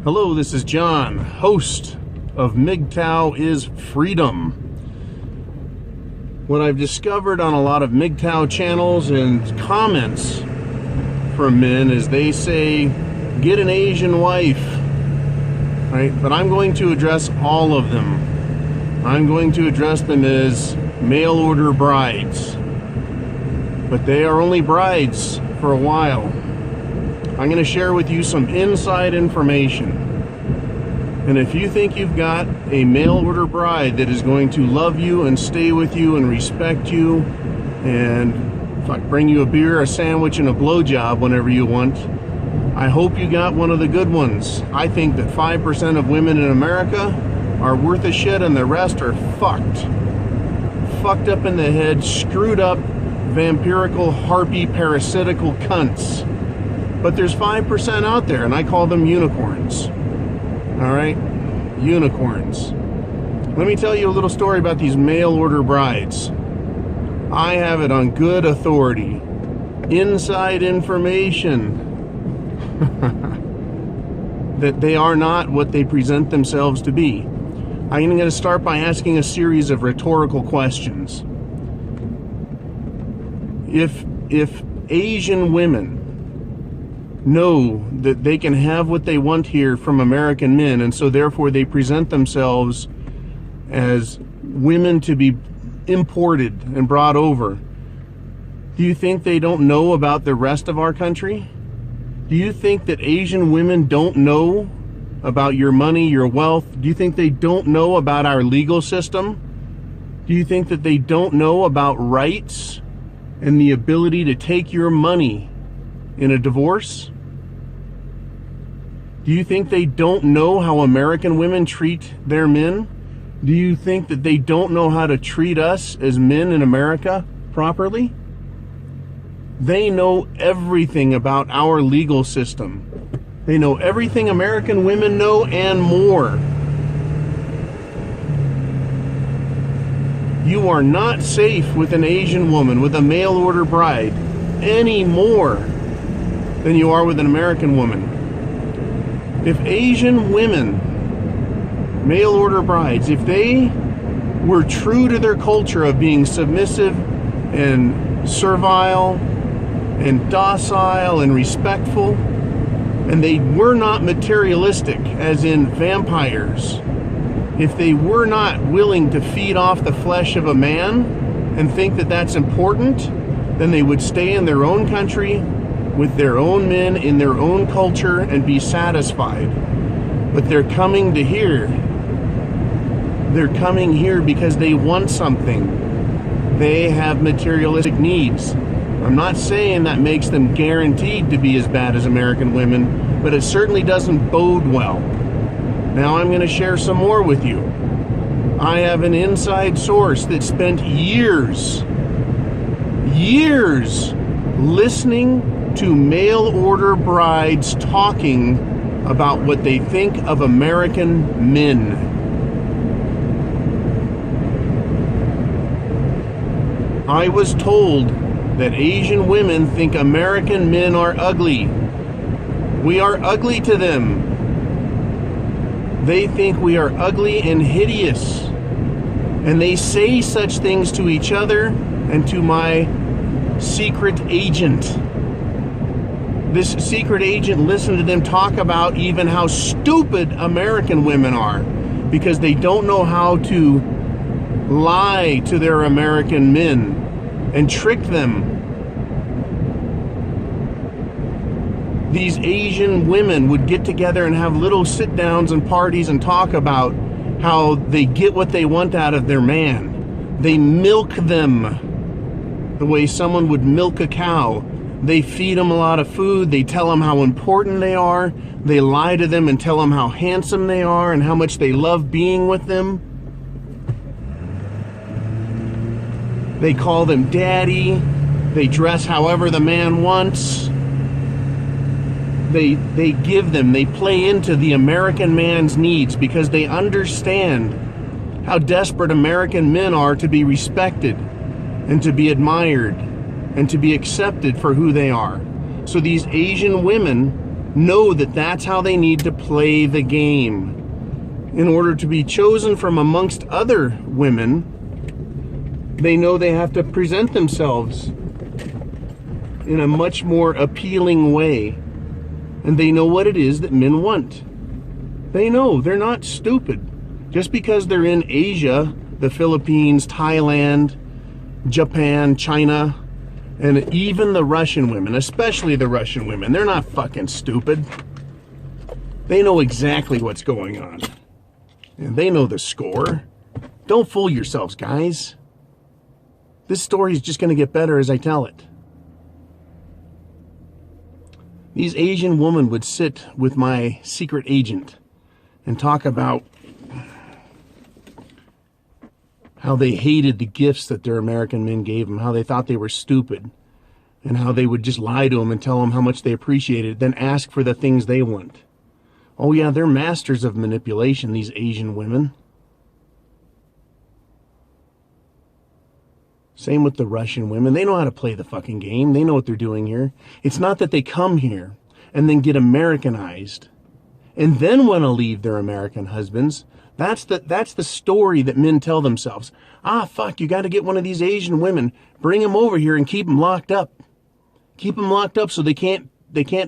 Hello, this is John, host of Mgtow is Freedom. What I've discovered on a lot of Mgtow channels and comments from men is they say, get an Asian wife, right? But I'm going to address all of them. I'm going to address them as mail order brides. But they are only brides for a while. I'm going to share with you some inside information. And if you think you've got a mail order bride that is going to love you and stay with you and respect you and bring you a beer, a sandwich, and a blowjob whenever you want, I hope you got one of the good ones. I think that 5% of women in America are worth a shit and the rest are fucked. Fucked up in the head, screwed up, vampirical, harpy, parasitical cunts. But there's 5% out there, and I call them unicorns. All right? Unicorns. Let me tell you a little story about these mail order brides. I have it on good authority. Inside information. That they are not what they present themselves to be. I'm going to start by asking a series of rhetorical questions. If Asian women know that they can have what they want here from American men, and so therefore they present themselves as women to be imported and brought over, do you think they don't know about the rest of our country? Do you think that Asian women don't know about your money, your wealth? Do you think they don't know about our legal system? Do you think that they don't know about rights and the ability to take your money in a divorce? Do you think they don't know how American women treat their men? Do you think that they don't know how to treat us as men in America properly? They know everything about our legal system. They know everything American women know and more. You are not safe with an Asian woman, with a mail order bride, any more than you are with an American woman. If Asian women, mail order brides, if they were true to their culture of being submissive and servile and docile and respectful, and they were not materialistic, as in vampires, if they were not willing to feed off the flesh of a man and think that that's important, then they would stay in their own country with their own men in their own culture and be satisfied. But they're coming to here. They're coming here because they want something. They have materialistic needs. I'm not saying that makes them guaranteed to be as bad as American women, but it certainly doesn't bode well. Now I'm going to share some more with you. I have an inside source that spent years listening to mail order brides talking about what they think of American men. I was told that Asian women think American men are ugly. We are ugly to them. They think we are ugly and hideous. And they say such things to each other and to my secret agent. This secret agent listened to them talk about even how stupid American women are because they don't know how to lie to their American men and trick them. These Asian women would get together and have little sit-downs and parties and talk about how they get what they want out of their man. They milk them the way someone would milk a cow. They feed them a lot of food. They tell them how important they are. They lie to them and tell them how handsome they are and how much they love being with them. They call them daddy. They dress however the man wants. They give them, they play into the American man's needs because they understand how desperate American men are to be respected and to be admired and to be accepted for who they are. So these Asian women know that that's how they need to play the game. In order to be chosen from amongst other women, they know they have to present themselves in a much more appealing way. And they know what it is that men want. They know, they're not stupid. Just because they're in Asia, the Philippines, Thailand, Japan, China, and even the Russian women, especially the Russian women, they're not fucking stupid. They know exactly what's going on. And they know the score. Don't fool yourselves, guys. This story is just going to get better as I tell it. These Asian women would sit with my secret agent and talk about how they hated the gifts that their American men gave them, how they thought they were stupid, and how they would just lie to them and tell them how much they appreciated it, then ask for the things they want. Oh yeah, they're masters of manipulation, these Asian women. Same with the Russian women. They know how to play the fucking game. They know what they're doing here. It's not that they come here and then get Americanized and then want to leave their American husbands. That's the story that men tell themselves. Ah, fuck, you got to get one of these Asian women, bring them over here and keep them locked up. Keep them locked up so they can't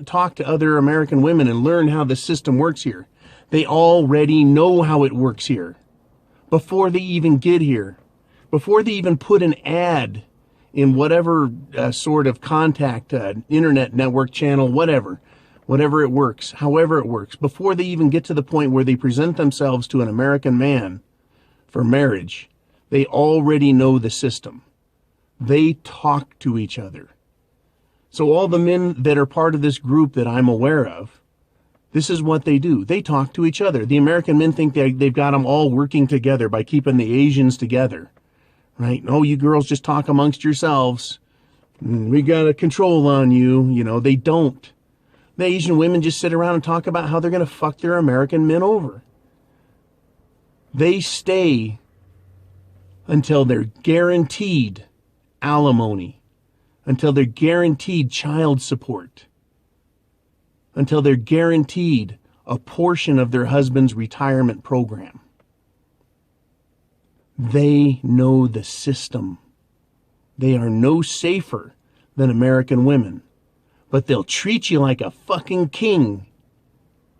talk to other American women and learn how the system works here. They already know how it works here before they even get here. Before they even put an ad in whatever sort of contact, internet network channel, whatever it works, however it works, before they even get to the point where they present themselves to an American man for marriage, they already know the system. They talk to each other. So all the men that are part of this group that I'm aware of, this is what they do. They talk to each other. The American men think they've got them all working together by keeping the Asians together. Right? No, you girls just talk amongst yourselves. We got a control on you. You know, they don't. The Asian women just sit around and talk about how they're going to fuck their American men over. They stay until they're guaranteed alimony, until they're guaranteed child support, until they're guaranteed a portion of their husband's retirement program. They know the system. They are no safer than American women, but they'll treat you like a fucking king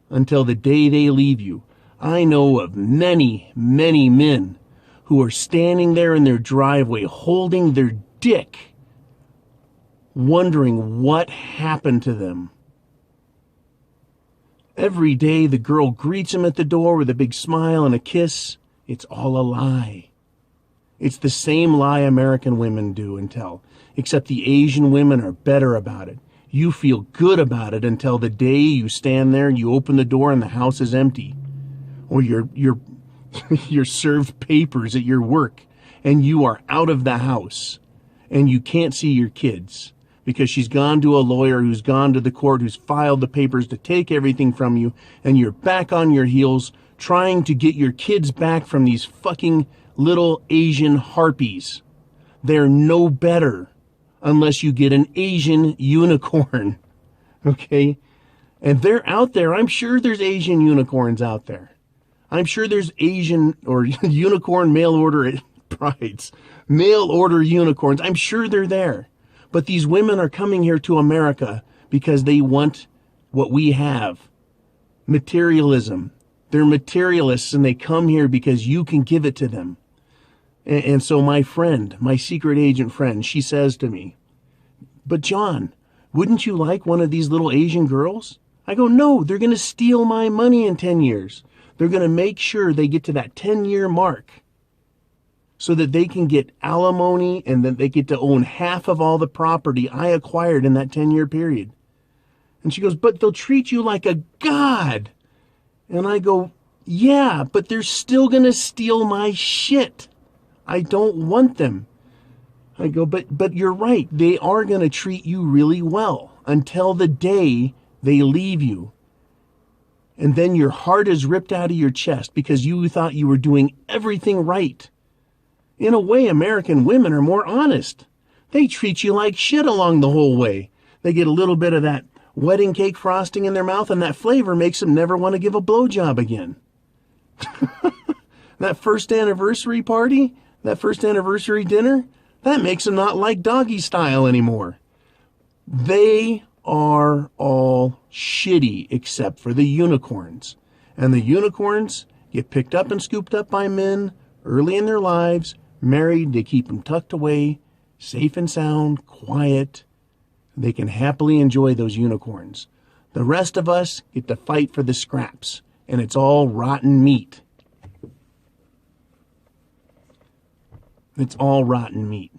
until the day they leave you. I know of many, many men who are standing there in their driveway holding their dick, wondering what happened to them. Every day the girl greets him at the door with a big smile and a kiss. It's all a lie. It's the same lie American women do and tell, except the Asian women are better about it. You feel good about it until the day you stand there and you open the door and the house is empty. Or you're served papers at your work and you are out of the house and you can't see your kids because she's gone to a lawyer who's gone to the court, who's filed the papers to take everything from you, and you're back on your heels trying to get your kids back from these fucking little Asian harpies. They're no better unless you get an Asian unicorn, okay? And they're out there. I'm sure there's Asian unicorns out there. I'm sure there's Asian or unicorn mail order brides, mail order unicorns. I'm sure they're there. But these women are coming here to America because they want what we have. Materialism. They're materialists and they come here because you can give it to them. And so my friend, my secret agent friend, she says to me, "But John, wouldn't you like one of these little Asian girls?" I go, "No, they're going to steal my money in 10 years. They're going to make sure they get to that 10-year mark so that they can get alimony and that they get to own half of all the property I acquired in that 10-year period." And she goes, "But they'll treat you like a god." And I go, "Yeah, but they're still going to steal my shit. I don't want them." I go, but you're right. They are going to treat you really well until the day they leave you. And then your heart is ripped out of your chest because you thought you were doing everything right. In a way, American women are more honest. They treat you like shit along the whole way. They get a little bit of that wedding cake frosting in their mouth, and that flavor makes them never want to give a blowjob again. That first anniversary party, that first anniversary dinner, that makes them not like doggy style anymore. They are all shitty except for the unicorns. And the unicorns get picked up and scooped up by men early in their lives, married, they keep them tucked away, safe and sound, quiet. They can happily enjoy those unicorns. The rest of us get to fight for the scraps, and it's all rotten meat. It's all rotten meat.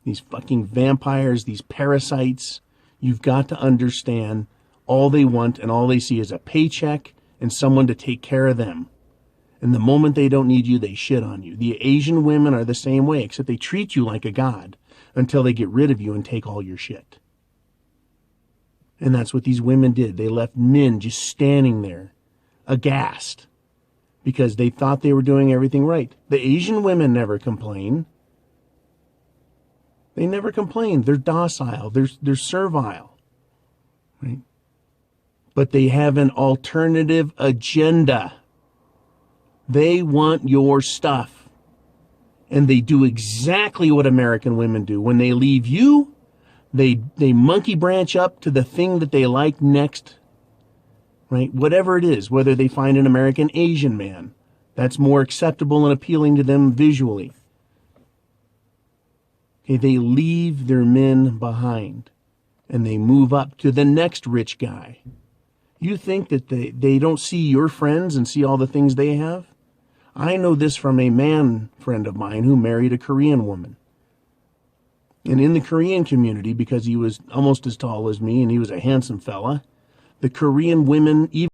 These fucking vampires, these parasites, you've got to understand all they want and all they see is a paycheck and someone to take care of them. And the moment they don't need you, they shit on you. The Asian women are the same way, except they treat you like a god until they get rid of you and take all your shit. And that's what these women did. They left men just standing there, aghast, because they thought they were doing everything right. The Asian women never complain. They never complain. They're docile. They're servile. Right? But they have an alternative agenda. They want your stuff. And they do exactly what American women do. When they leave you, they monkey branch up to the thing that they like next. Right? Whatever it is, whether they find an American Asian man, that's more acceptable and appealing to them visually. Okay, they leave their men behind and they move up to the next rich guy. You think that they don't see your friends and see all the things they have? I know this from a man friend of mine who married a Korean woman. And in the Korean community, because he was almost as tall as me and he was a handsome fella, the Korean women, even